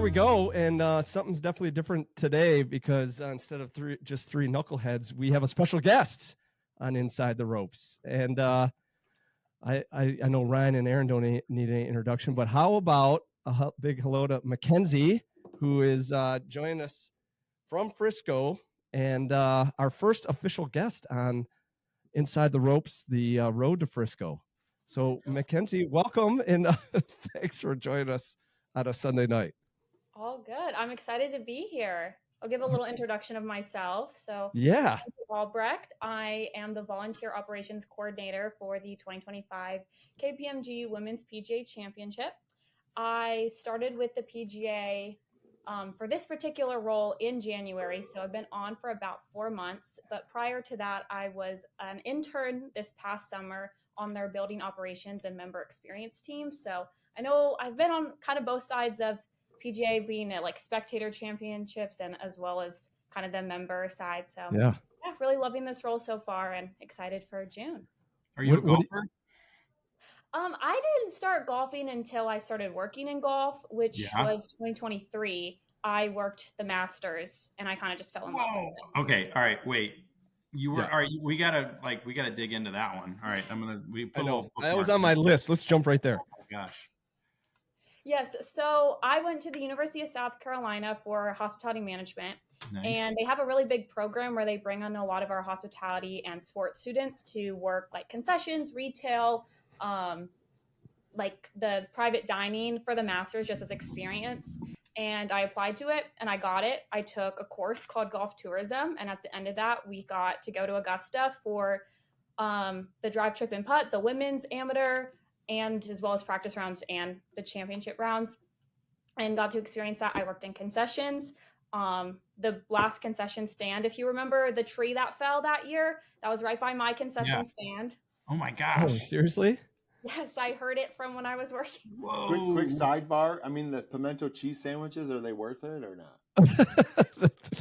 here we go. And something's definitely different today because instead of just three knuckleheads, we have a special guest on Inside the Ropes. And I know Ryan and Aaron don't need any introduction, but how about a big hello to Mackenzie, who is joining us from Frisco and our first official guest on Inside the Ropes, the road to Frisco. So Mackenzie, welcome, and thanks for joining us on a Sunday night. All good. I'm excited to be here. I'll give a little introduction of myself. So, yeah, I'm Albrecht. I am the volunteer operations coordinator for the 2025 KPMG Women's PGA Championship. I started with the PGA for this particular role in January, so I've been on for about 4 months. But prior to that, I was an intern this past summer on their building operations and member experience team. So I know I've been on kind of both sides of PGA, being at like spectator championships and as well as kind of the member side. So yeah, really loving this role so far and excited for June. Are you a golfer? I didn't start golfing until I started working in golf, which was 2023. I worked the Masters and I kind of just fell in love with it. Okay. All right. Wait. You were all right. We gotta dig into that one. All right. That was on my list. Let's jump right there. Oh my gosh. Yes. So I went to the University of South Carolina for hospitality management. Nice. And they have a really big program where they bring on a lot of our hospitality and sports students to work like concessions, retail, like the private dining for the Masters just as experience. And I applied to it and I got it. I took a course called Golf Tourism. And at the end of that, we got to go to Augusta for the drive, trip, and putt, the women's amateur, and as well as practice rounds and the championship rounds, and got to experience that. I worked in concessions. The last concession stand, if you remember the tree that fell that year, that was right by my concession stand. Oh my gosh. Oh, seriously? Yes, I heard it from when I was working. Whoa. Quick sidebar. I mean, the pimento cheese sandwiches, are they worth it or not?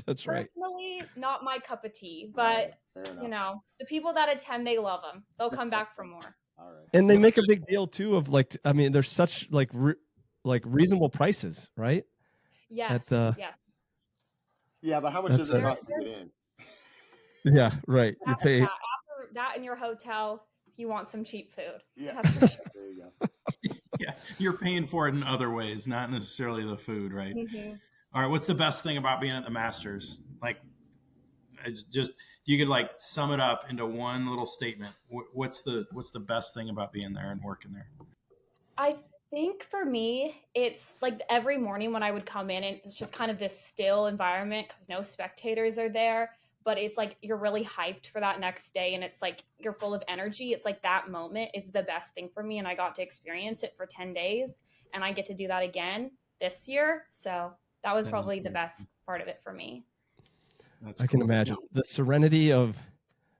That's right. Personally, not my cup of tea, but you know, the people that attend, they love them. They'll come back for more. All right. And they make a big deal too of like, I mean, there's such like reasonable prices, right? Yes. Yes. Yeah, but how much does it cost to get in? Yeah, right. You pay after that in your hotel. You want some cheap food. Yeah. That's for sure. There you go. Yeah, you're paying for it in other ways, not necessarily the food, right? Mm-hmm. All right, what's the best thing about being at the Masters? Like, it's just, you could like sum it up into one little statement. What's the best thing about being there and working there? I think for me, it's like every morning when I would come in, and it's just kind of this still environment because no spectators are there. But it's like you're really hyped for that next day, and it's like you're full of energy. It's like that moment is the best thing for me, and I got to experience it for 10 days, and I get to do that again this year. So that was probably the best part of it for me. I can imagine the serenity of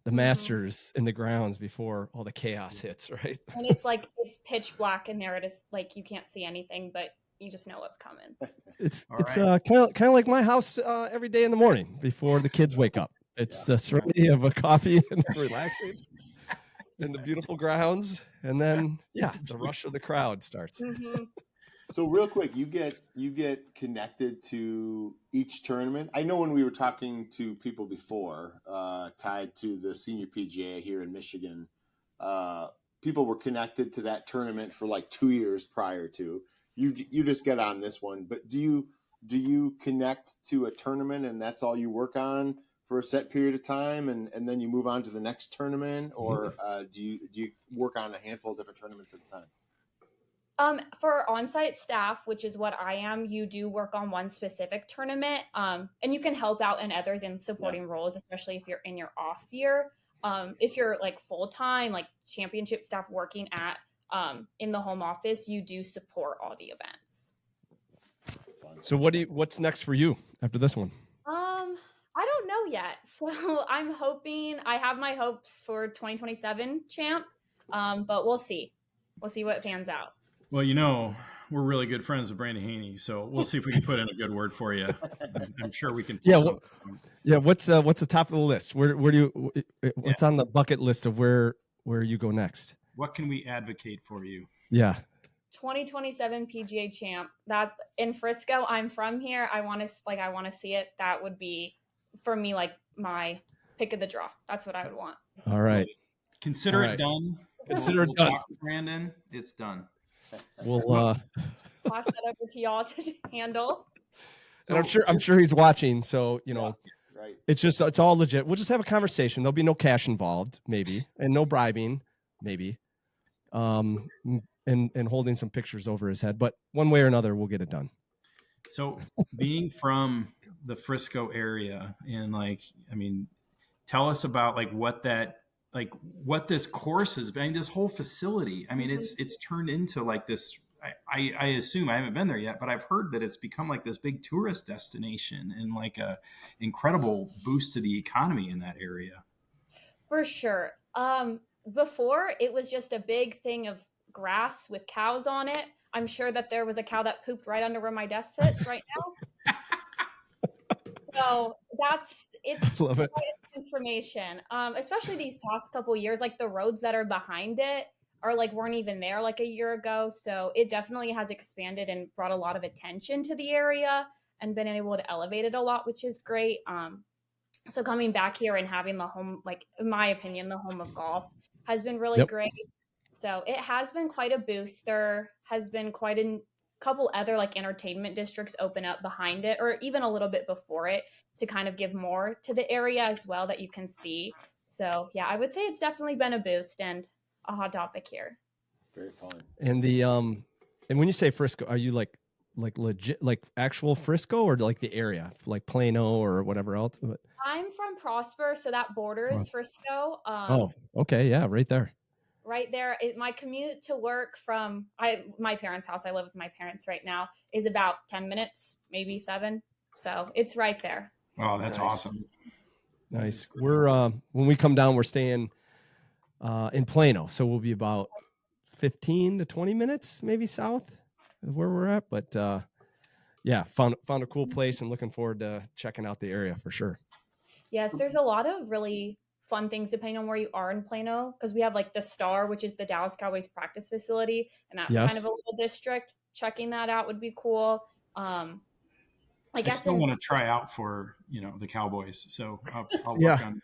the Masters in the grounds before all the chaos hits, right? And it's like it's pitch black in there. It is like you can't see anything, but you just know what's coming. It's kind of like my house every day in the morning before the kids wake up. It's the serenity of a coffee and relaxing in the beautiful grounds, and then the rush of the crowd starts. Mm-hmm. So real quick, you get connected to each tournament. I know when we were talking to people before, tied to the senior PGA here in Michigan, people were connected to that tournament for like 2 years prior to. You just get on this one, but do you connect to a tournament and that's all you work on for a set period of time, and then you move on to the next tournament, or do you work on a handful of different tournaments at a time? For on-site staff, which is what I am, you do work on one specific tournament, and you can help out in others in supporting roles, especially if you're in your off year. If you're like full-time, like championship staff working at in the home office, you do support all the events. So what's next for you after this one? I don't know yet. So I'm hoping, I have my hopes for 2027 champ, but we'll see. We'll see what pans out. Well, you know, we're really good friends with Brandon Haney, so we'll see if we can put in a good word for you. I'm sure we can. What's the top of the list? What's on the bucket list of where you go next? What can we advocate for you? Yeah. 2027 PGA champ. That in Frisco. I'm from here. I want to see it. That would be for me like my pick of the draw. That's what I would want. All right. Consider All it done. Consider we'll it done. talk to Brandon. It's done. We'll pass that over to y'all to handle. And I'm sure he's watching. So, right. It's all legit. We'll just have a conversation. There'll be no cash involved, maybe, and no bribing, maybe. And holding some pictures over his head, but one way or another, we'll get it done. So being from the Frisco area and tell us about what this course has been, this whole facility. I mean, it's turned into like this, I assume, I haven't been there yet, but I've heard that it's become like this big tourist destination and like a incredible boost to the economy in that area. For sure. Before it was just a big thing of grass with cows on it. I'm sure that there was a cow that pooped right under where my desk sits right now. So it's Love it. quite a transformation. Especially these past couple years, like the roads that are behind it are weren't even there like a year ago. So it definitely has expanded and brought a lot of attention to the area and been able to elevate it a lot, which is great. So coming back here and having the home, in my opinion, the home of golf has been really great. So it has been quite a boost. There has been quite a couple other entertainment districts open up behind it, or even a little bit before it, to kind of give more to the area as well that you can see. So yeah, I would say it's definitely been a boost and a hot topic here. Very fun. And and when you say Frisco, are you like legit, actual Frisco, or the area, like Plano or whatever else? I'm from Prosper, so that borders Frisco. Oh, okay. Yeah. Right there. Right there. My commute to work from my parents' house, I live with my parents right now, is about 10 minutes, maybe 7. So it's right there. Oh, that's awesome. Nice. We're when we come down, we're staying in Plano, so we'll be about 15 to 20 minutes maybe south of where we're at. But yeah, found a cool place and looking forward to checking out the area for sure. Yes, there's a lot of really fun things depending on where you are in Plano, because we have the Star, which is the Dallas Cowboys practice facility, and that's kind of a little district. Checking that out would be cool. I still want to try out for the Cowboys, so I'll work on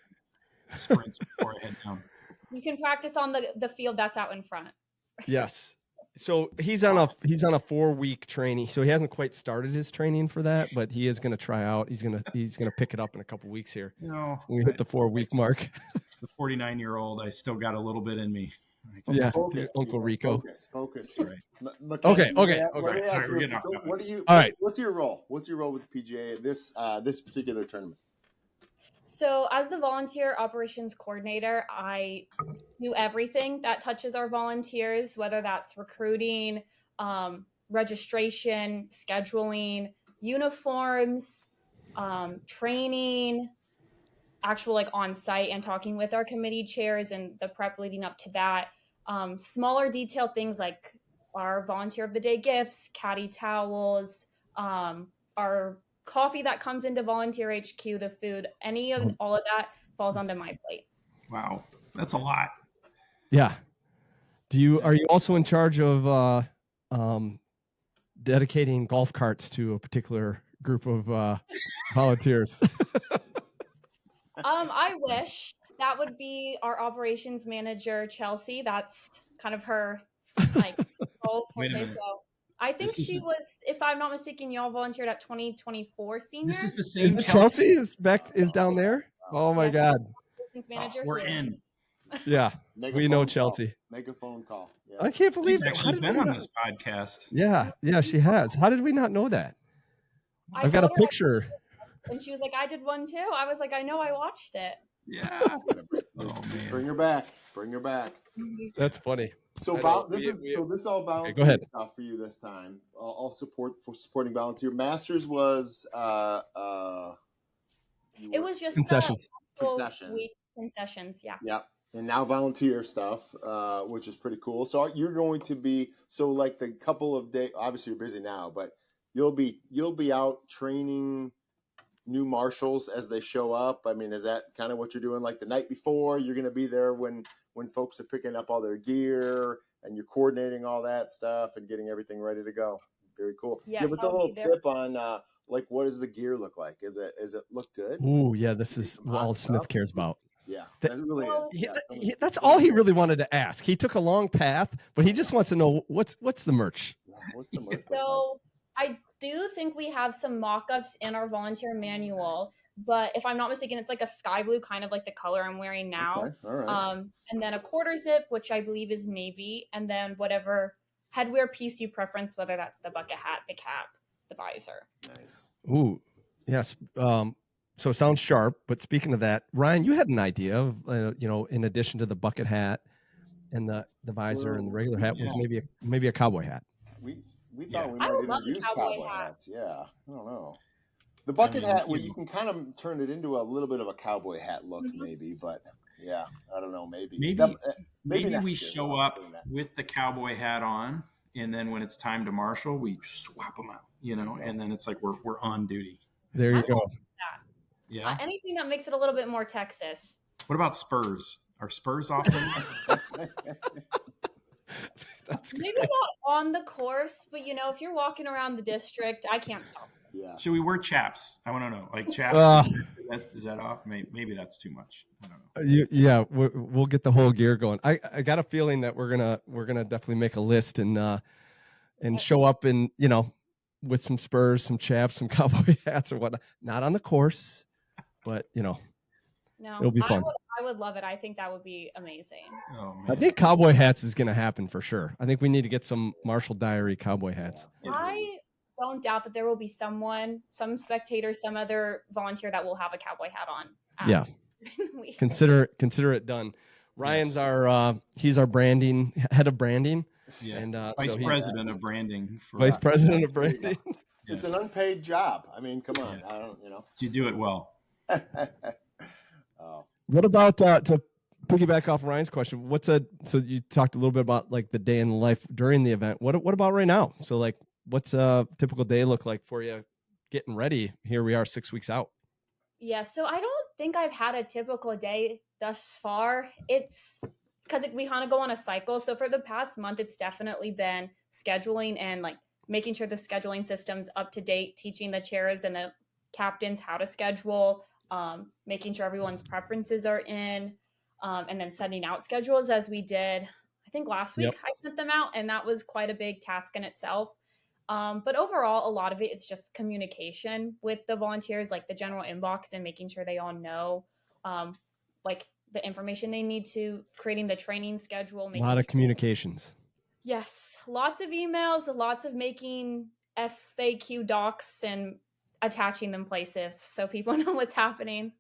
sprints before I head down. You can practice on the field that's out in front. Yes. So he's on a 4-week training. So he hasn't quite started his training for that, but he is going to try out. He's going to pick it up in a couple weeks here. When we hit the 4-week mark. The 49-year-old, I still got a little bit in me. Yeah, Uncle Rico. Focus. Right. Okay. All right, we're getting off topic. All right. What's your role? What's your role with the PGA at this particular tournament? So as the volunteer operations coordinator, I do everything that touches our volunteers, whether that's recruiting, registration, scheduling, uniforms, training, actual on-site, and talking with our committee chairs and the prep leading up to that. Smaller detailed things like our volunteer of the day gifts, caddy towels, our coffee that comes into volunteer HQ, the food, all of that falls onto my plate. Wow, that's a lot. Yeah. Are you also in charge of dedicating golf carts to a particular group of volunteers? I wish. That would be our operations manager, Chelsea. That's kind of her role for this. So I think she was, if I'm not mistaken, y'all volunteered at 2024 senior. This is the same. Is it Chelsea is down there? Oh my God. Manager. We're in. Yeah, we know Chelsea. Make a phone call. Yeah. I can't believe She's actually been on this podcast. Yeah, she has. How did we not know that? I've got a picture. And she was like, I did one too. I was like, I know, I watched it. Yeah. Bring her back. That's funny. So this is all volunteer go ahead. stuff for you this time. All support for supporting volunteer. Masters was it was just concessions. Concessions, yeah. Yeah. And now volunteer stuff, which is pretty cool. So you're going to be the couple of days. Obviously, you're busy now, but you'll be out training new marshals as they show up. I mean, is that kind of what you're doing? Like the night before, you're going to be there when folks are picking up all their gear and you're coordinating all that stuff and getting everything ready to go. Very cool. Yes, Give us a I'll little be there. tip on like what does the gear look like? Is it look good? Ooh, yeah, this is Some what hot all Smith stuff? cares about. Yeah, That- that really So- is. Yeah, That's all he really wanted to ask. He took a long path, but he just wants to know what's the merch. What's the merch look like? So I do think we have some mock-ups in our volunteer manual, but if I'm not mistaken, it's like a sky blue, kind of like the color I'm wearing now. Okay, all right. And then a quarter zip, which I believe is navy, and then whatever headwear piece you preference, whether that's the bucket hat, the cap, the visor. Nice. Ooh, yes. So it sounds sharp. But speaking of that, Ryan, you had an idea of in addition to the bucket hat and the visor and the regular hat, was maybe a cowboy hat. We thought we I might would love a introduce cowboy cowboy hat. hats. Yeah, I don't know. The bucket hat, well, you can kind of turn it into a little bit of a cowboy hat look, maybe. But yeah, I don't know. Maybe Maybe next we year show we'll up bring that. with the cowboy hat on, and then when it's time to marshal, we swap them out, and then it's like we're on duty. There you go. Yeah. Anything that makes it a little bit more Texas. What about spurs? Are spurs off them? That's Maybe not on the course, but if you're walking around the district, I can't stop. Yeah. Should we wear chaps? I want to know. Like chaps, is that off? Maybe that's too much. I don't know. Yeah, we'll get the whole gear going. I got a feeling that we're gonna definitely make a list and show up in with some spurs, some chaps, some cowboy hats or whatnot. Not on the course, but No, it'll be fun. I would love it. I think that would be amazing. Oh, man. I think cowboy hats is gonna happen for sure. I think we need to get some Marshall Diary cowboy hats. I don't doubt that there will be some spectator, some other volunteer that will have a cowboy hat on. Yeah. Consider it done. Ryan's he's our head of branding. Yes. And Vice president of branding. Vice president of branding. It's an unpaid job. I mean, come on. Yeah. I don't, You do it well. Oh. What about to piggyback off Ryan's question? So you talked a little bit about like the day in life during the event. What about right now? So like, what's a typical day look like for you getting ready? Here we are 6 weeks out. Yeah, so I don't think I've had a typical day thus far. It's because we kind of go on a cycle. So for the past month, it's definitely been scheduling and like making sure the scheduling system's up to date, teaching the chairs and the captains how to schedule, making sure everyone's preferences are in, and then sending out schedules as we did. I think last week I sent them out, and that was quite a big task in itself. But overall, a lot of it is just communication with the volunteers, like the general inbox and making sure they all know, like the information they need to creating the training schedule. A lot of communications. Yes. Lots of emails, lots of making FAQ docs and attaching them places so people know what's happening.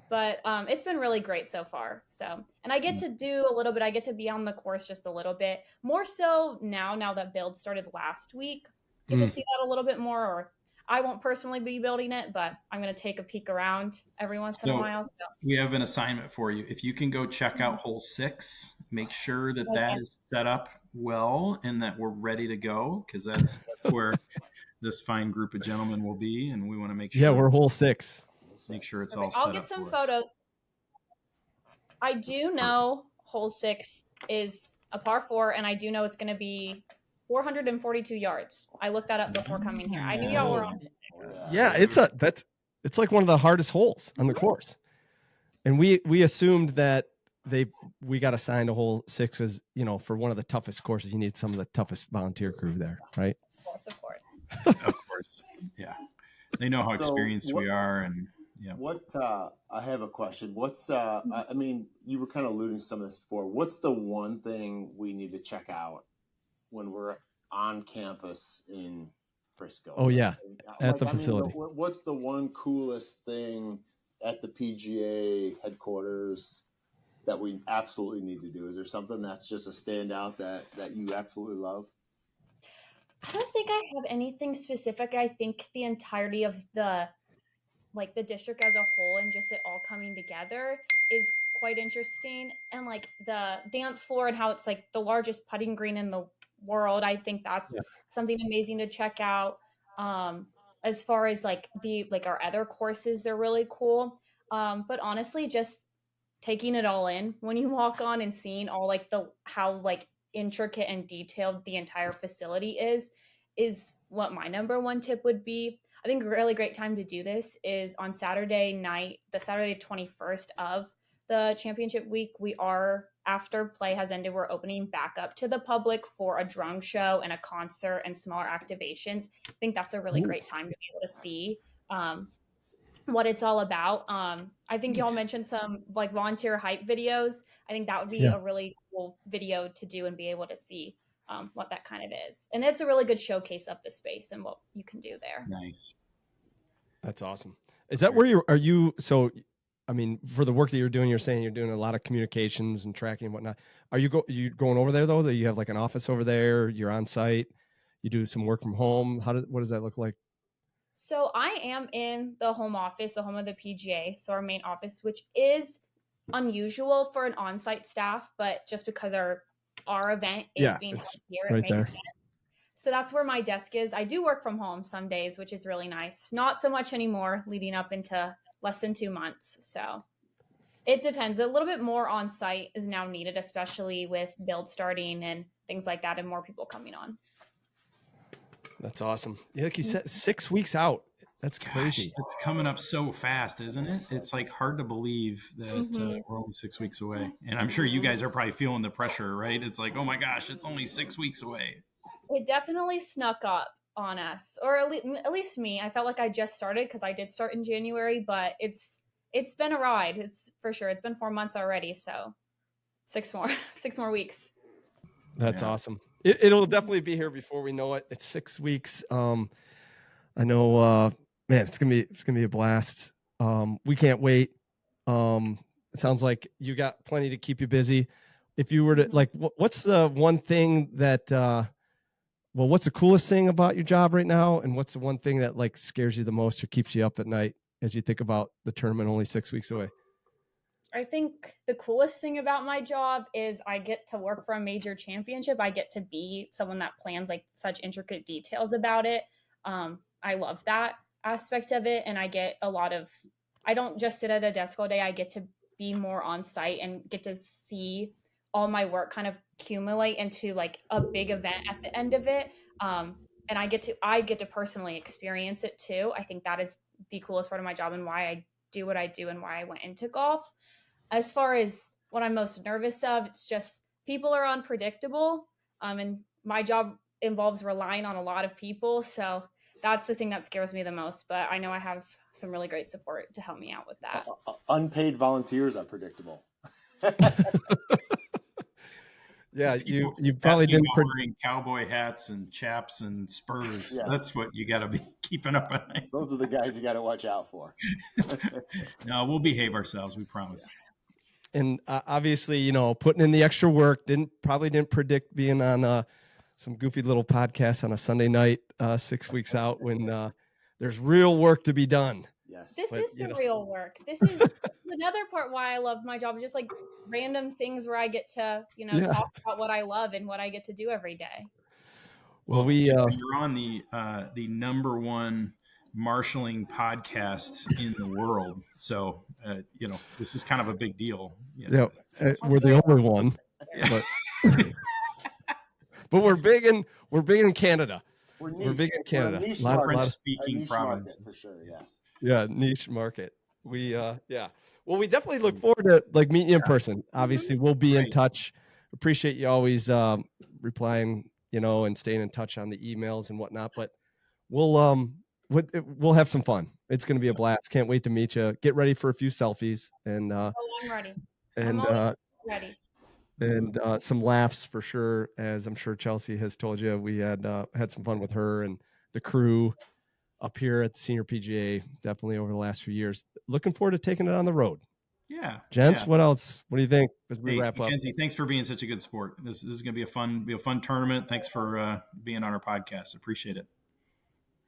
But it's been really great so far. So, and I get to do a little bit. I get to be on the course just a little bit more so now that build started last week. Get to see that a little bit more, or I won't personally be building it, but I'm going to take a peek around every once in a while. So we have an assignment for you. If you can go check out hole 6, make sure that is set up well and that we're ready to go, because that's where this fine group of gentlemen will be, and we want to make sure. Yeah, we're hole 6. Make sure it's all set I'll up. get some photos. I do know hole 6 is a par 4, and I do know it's going to be 442 yards. I looked that up before coming here. I knew y'all were on. Yeah, it's like one of the hardest holes on the course. And we assumed that we got assigned a hole 6 as, for one of the toughest courses. You need some of the toughest volunteer crew there, right? Of course. Of course. Yeah. They know how experienced we are, and I have a question. I mean, you were kind of alluding to some of this before. What's the one thing we need to check out when we're on campus in Frisco? Oh yeah, at the facility. What's the one coolest thing at the PGA headquarters that we absolutely need to do? Is there something that's just a standout that you absolutely love? I don't think I have anything specific. I think the entirety of the district as a whole and just it all coming together is quite interesting. And like the dance floor and how it's like the largest putting green in the world. I think that's something amazing to check out. As far as like our other courses, they're really cool. But honestly, just taking it all in when you walk on and seeing all like how intricate and detailed the entire facility is what my number one tip would be. I think a really great time to do this is on Saturday night, the Saturday 21st of the championship week. We are, after play has ended, we're opening back up to the public for a drone show and a concert and smaller activations. I think that's a really great time to be able to see what it's all about. I think y'all mentioned some like volunteer hype videos. I think that would be a really cool video to do and be able to see what that kind of is. And it's a really good showcase of the space and what you can do there. Nice. That's awesome. Is that where so, I mean, for the work that you're doing, you're saying you're doing a lot of communications and tracking and whatnot. Are you going over there though? That you have like an office over there, you're on site, you do some work from home. What does that look like? So I am in the home office, the home of the PGA. So our main office, which is unusual for an on-site staff, but just because our event is being held here, it makes sense. So that's where my desk is. I do work from home some days, which is really nice. Not so much anymore, leading up into less than 2 months. So it depends. A little bit more on site is now needed, especially with build starting and things like that and more people coming on. That's awesome. Yeah, like you said, 6 weeks out. That's crazy. It's coming up so fast, isn't it? It's like hard to believe that we're only 6 weeks away. And I'm sure you guys are probably feeling the pressure, right? It's like, oh my gosh, it's only 6 weeks away. It definitely snuck up on us, or at least me. I felt like I just started because I did start in January, but it's been a ride. It's for sure. It's been 4 months already. So 6 more weeks. That's awesome. It'll definitely be here before we know it. It's 6 weeks. I know, man, it's gonna be a blast. We can't wait. It sounds like you got plenty to keep you busy. If you were to like, what's the one thing that, what's the coolest thing about your job right now? And what's the one thing that like scares you the most or keeps you up at night as you think about the tournament only 6 weeks away? I think the coolest thing about my job is I get to work for a major championship. I get to be someone that plans like such intricate details about it. I love that aspect of it. And I get I don't just sit at a desk all day. I get to be more on site and get to see all my work kind of accumulate into like a big event at the end of it. And I get to personally experience it too. I think that is the coolest part of my job and why I do what I do and why I went into golf. As far as what I'm most nervous of, it's just people are unpredictable. And my job involves relying on a lot of people. So that's the thing that scares me the most. But I know I have some really great support to help me out with that. Unpaid volunteers are predictable. Yeah, you probably didn't wearing cowboy hats and chaps and spurs. Yes. That's what you got to be keeping up at night. Those are the guys you got to watch out for. No, we'll behave ourselves. We promise. And obviously, putting in the extra work probably didn't predict being on some goofy little podcast on a Sunday night 6 weeks out when there's real work to be done. Yes. This is the real work. This is another part why I love my job. Just like random things where I get to, talk about what I love and what I get to do every day. Well, you're on the number one marshalling podcast in the world. So, this is kind of a big deal. Yeah, we're the only one, but we're big in Canada. We're big in Canada. A lot of speaking provinces for sure. Yes. Yeah, niche market. Well, we definitely look forward to like meeting you in person. Obviously, we'll be in touch. Appreciate you always replying, and staying in touch on the emails and whatnot. But we'll have some fun. It's going to be a blast. Can't wait to meet you. Get ready for a few selfies and I'm ready. And I'm always ready. And some laughs for sure. As I'm sure Chelsea has told you, we had some fun with her and the crew up here at the Senior PGA, definitely over the last few years. Looking forward to taking it on the road. Yeah. Gents, what else? What do you think as we wrap up? Mackenzie, thanks for being such a good sport. This is going to be a fun tournament. Thanks for being on our podcast. Appreciate it.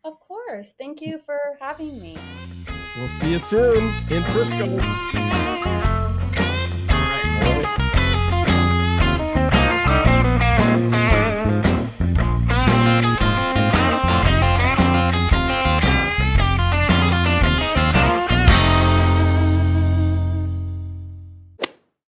Of course. Thank you for having me. We'll see you soon in Frisco.